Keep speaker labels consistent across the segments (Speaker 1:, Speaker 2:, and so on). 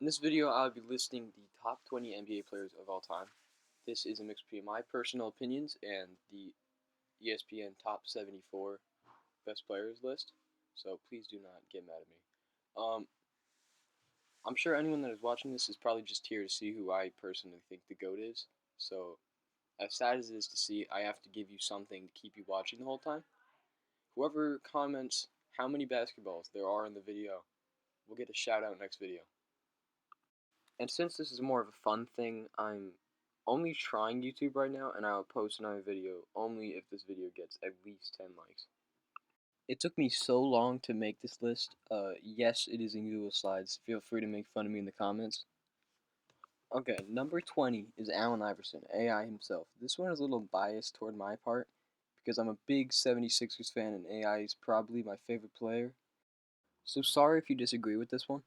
Speaker 1: In this video, I'll be listing the top 20 NBA players of all time. This is a mix between my personal opinions and the ESPN Top 74 Best Players list, so please do not get mad at me. I'm sure anyone that is watching this is probably just here to see who I personally think the GOAT is, so as sad as it is to see, I have to give you something to keep you watching the whole time. Whoever comments how many basketballs there are in the video will get a shout out next video. And since this is more of a fun thing, I'm only trying YouTube right now, and I'll post another video only if this video gets at least 10 likes. It took me so long to make this list. Yes, it is in Google Slides. Feel free to make fun of me in the comments. Okay, number 20 is Allen Iverson, AI himself. This one is a little biased toward my part, because I'm a big 76ers fan and AI is probably my favorite player. So sorry if you disagree with this one.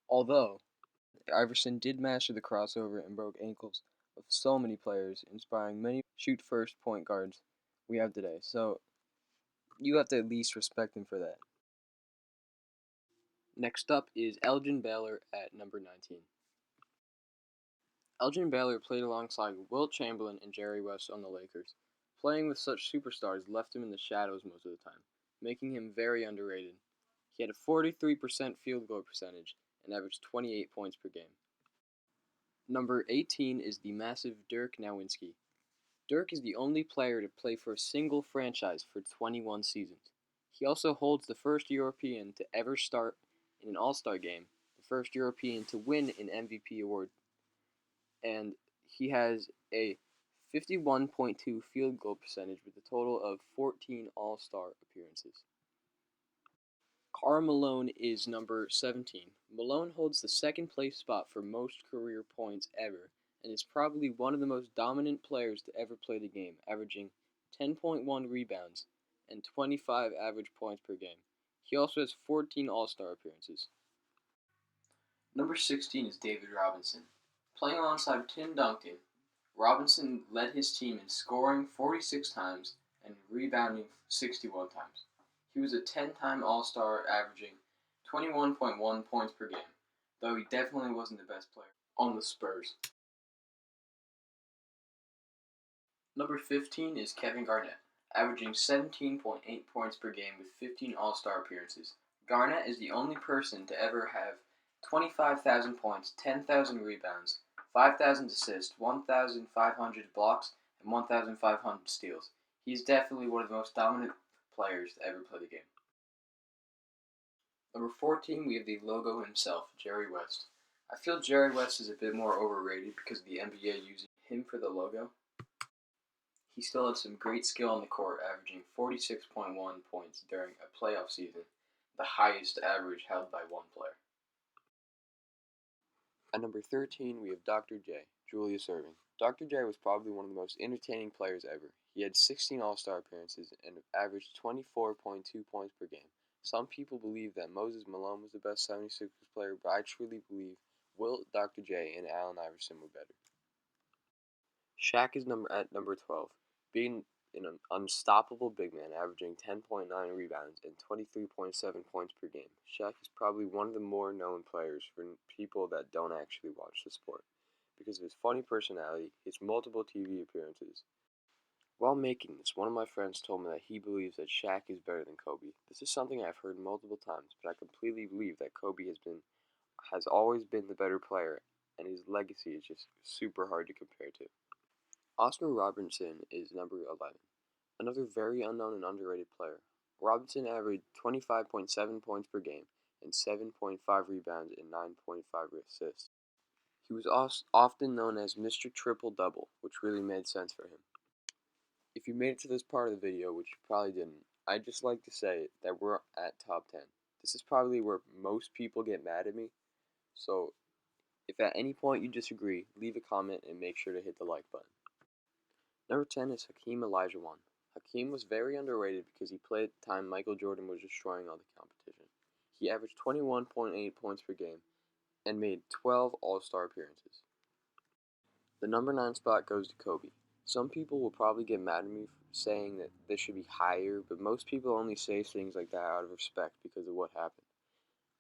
Speaker 1: Although, Iverson did master the crossover and broke ankles of so many players, inspiring many shoot-first point guards we have today. So you have to at least respect him for that. Next up is Elgin Baylor at number 19. Elgin Baylor played alongside Wilt Chamberlain and Jerry West on the Lakers. Playing with such superstars left him in the shadows most of the time, making him very underrated. He had a 43% field goal percentage and averaged 28 points per game. Number 18 is the massive Dirk Nowitzki. Dirk is the only player to play for a single franchise for 21 seasons. He also holds the first European to ever start in an All-Star game, the first European to win an MVP award, and he has a 51.2 field goal percentage with a total of 14 All-Star appearances. Karl Malone is number 17. Malone holds the second place spot for most career points ever, and is probably one of the most dominant players to ever play the game, averaging 10.1 rebounds and 25 average points per game. He also has 14 All-Star appearances. Number 16 is David Robinson. Playing alongside Tim Duncan, Robinson led his team in scoring 46 times and rebounding 61 times. He was a 10-time All-Star, averaging 21.1 points per game, though he definitely wasn't the best player on the Spurs. Number 15 is Kevin Garnett, averaging 17.8 points per game with 15 All-Star appearances. Garnett is the only person to ever have 25,000 points, 10,000 rebounds, 5,000 assists, 1,500 blocks, and 1,500 steals. He is definitely one of the most dominant players to ever play the game. Number 14, we have the logo himself, Jerry West. I feel Jerry West is a bit more overrated because of the NBA using him for the logo. He still had some great skill on the court, averaging 46.1 points during a playoff season, the highest average held by one player. At number 13, we have Dr. J, Julius Erving. Dr. J was probably one of the most entertaining players ever. He had 16 All-Star appearances and averaged 24.2 points per game. Some people believe that Moses Malone was the best 76ers player, but I truly believe Wilt, Dr. J, and Allen Iverson were better. Shaq is at number 12, being an unstoppable big man, averaging 10.9 rebounds and 23.7 points per game. Shaq is probably one of the more known players for people that don't actually watch the sport, because of his funny personality, his multiple TV appearances. While making this, one of my friends told me that he believes that Shaq is better than Kobe. This is something I've heard multiple times, but I completely believe that Kobe has always been the better player, and his legacy is just super hard to compare to. Oscar Robertson is number 11, another very unknown and underrated player. Robinson averaged 25.7 points per game and 7.5 rebounds and 9.5 assists. He was often known as Mr. Triple-Double, which really made sense for him. If you made it to this part of the video, which you probably didn't, I'd just like to say that we're at top 10. This is probably where most people get mad at me, so if at any point you disagree, leave a comment and make sure to hit the like button. Number 10 is Hakeem Olajuwon. Hakeem was very underrated because he played at the time Michael Jordan was destroying all the competition. He averaged 21.8 points per game and made 12 All-Star appearances. The number 9 spot goes to Kobe. Some people will probably get mad at me for saying that this should be higher, but most people only say things like that out of respect because of what happened.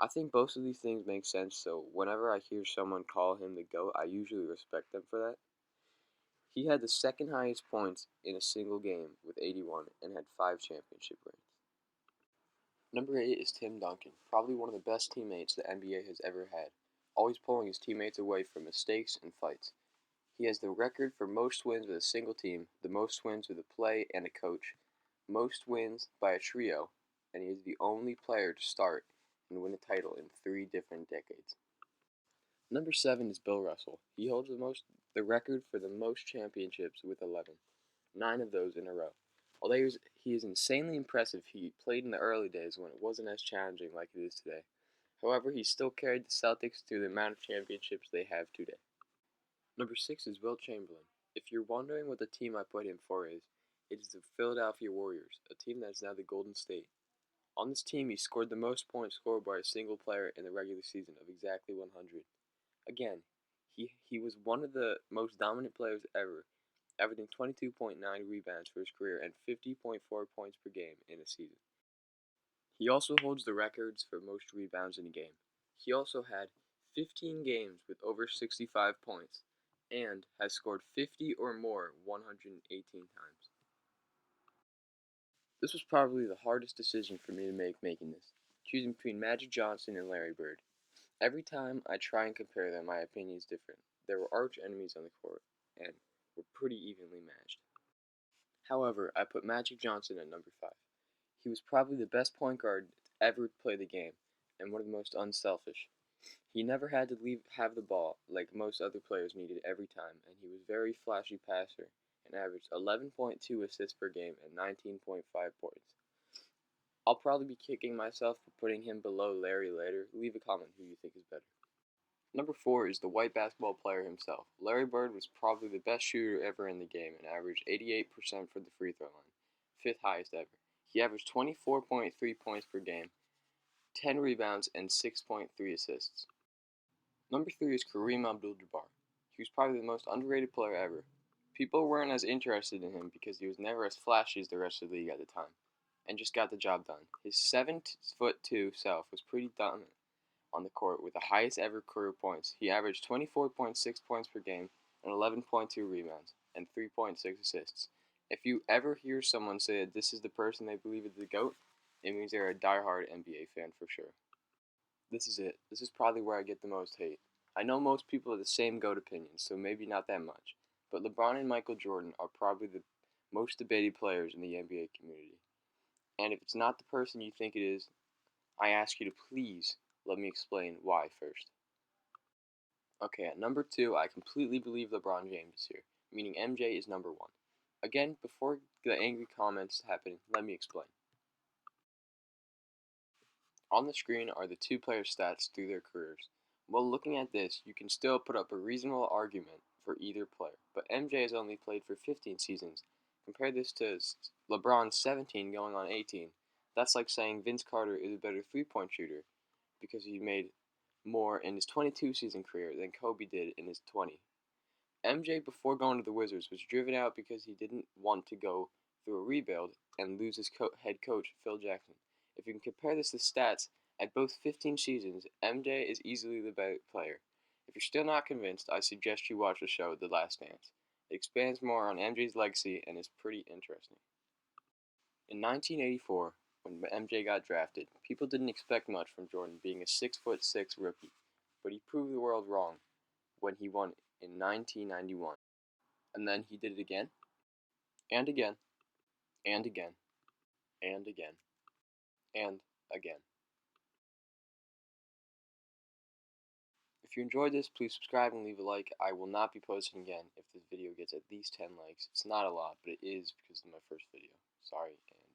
Speaker 1: I think both of these things make sense, so whenever I hear someone call him the GOAT, I usually respect them for that. He had the second highest points in a single game with 81 and had 5 championship rings. Number 8 is Tim Duncan, probably one of the best teammates the NBA has ever had, always pulling his teammates away from mistakes and fights. He has the record for most wins with a single team, the most wins with a play and a coach, most wins by a trio, and he is the only player to start and win a title in 3 different decades. Number 7 is Bill Russell. He holds the record for the most championships with 11, 9 of those in a row. Although he is insanely impressive, he played in the early days when it wasn't as challenging like it is today. However, he still carried the Celtics through the amount of championships they have today. Number 6 is Wilt Chamberlain. If you're wondering what the team I put him for is, it is the Philadelphia Warriors, a team that is now the Golden State. On this team, he scored the most points scored by a single player in the regular season of exactly 100. Again, he was one of the most dominant players ever, averaging 22.9 rebounds for his career and 50.4 points per game in a season. He also holds the records for most rebounds in a game. He also had 15 games with over 65 points and has scored 50 or more 118 times. This was probably the hardest decision for me to make making this, choosing between Magic Johnson and Larry Bird. Every time I try and compare them, my opinion is different. There were arch enemies on the court, and were pretty evenly matched. However, I put Magic Johnson at number 5. He was probably the best point guard to ever play the game, and one of the most unselfish. He never had to have the ball like most other players needed every time, and he was a very flashy passer and averaged 11.2 assists per game and 19.5 points. I'll probably be kicking myself for putting him below Larry later. Leave a comment who you think is better. Number 4 is the white basketball player himself. Larry Bird was probably the best shooter ever in the game and averaged 88% for the free throw line, 5th highest ever. He averaged 24.3 points per game, 10 rebounds, and 6.3 assists. Number 3 is Kareem Abdul-Jabbar. He was probably the most underrated player ever. People weren't as interested in him because he was never as flashy as the rest of the league at the time, and just got the job done. His 7'2" self was pretty dominant on the court with the highest ever career points. He averaged 24.6 points per game and 11.2 rebounds and 3.6 assists. If you ever hear someone say that this is the person they believe is the GOAT, it means they're a diehard NBA fan for sure. This is it. This is probably where I get the most hate. I know most people have the same GOAT opinions, so maybe not that much, but LeBron and Michael Jordan are probably the most debated players in the NBA community. And if it's not the person you think it is, I ask you to please let me explain why first. Okay, at number 2, I completely believe LeBron James is here, meaning MJ is number 1. Again, before the angry comments happen, let me explain. On the screen are the two players' stats through their careers. While looking at this, you can still put up a reasonable argument for either player, but MJ has only played for 15 seasons. Compare this to LeBron's 17 going on 18. That's like saying Vince Carter is a better three-point shooter because he made more in his 22-season career than Kobe did in his 20. MJ, before going to the Wizards, was driven out because he didn't want to go through a rebuild and lose his head coach, Phil Jackson. If you can compare this to stats, at both 15 seasons, MJ is easily the better player. If you're still not convinced, I suggest you watch the show The Last Dance. It expands more on MJ's legacy and is pretty interesting. In 1984, when MJ got drafted, people didn't expect much from Jordan being a 6'6" rookie, but he proved the world wrong when he won in 1991. And then he did it again, and again, and again, and again, and again. If you enjoyed this, please subscribe and leave a like. I will not be posting again if this video gets at least 10 likes. It's not a lot, but it is because of my first video. Sorry, and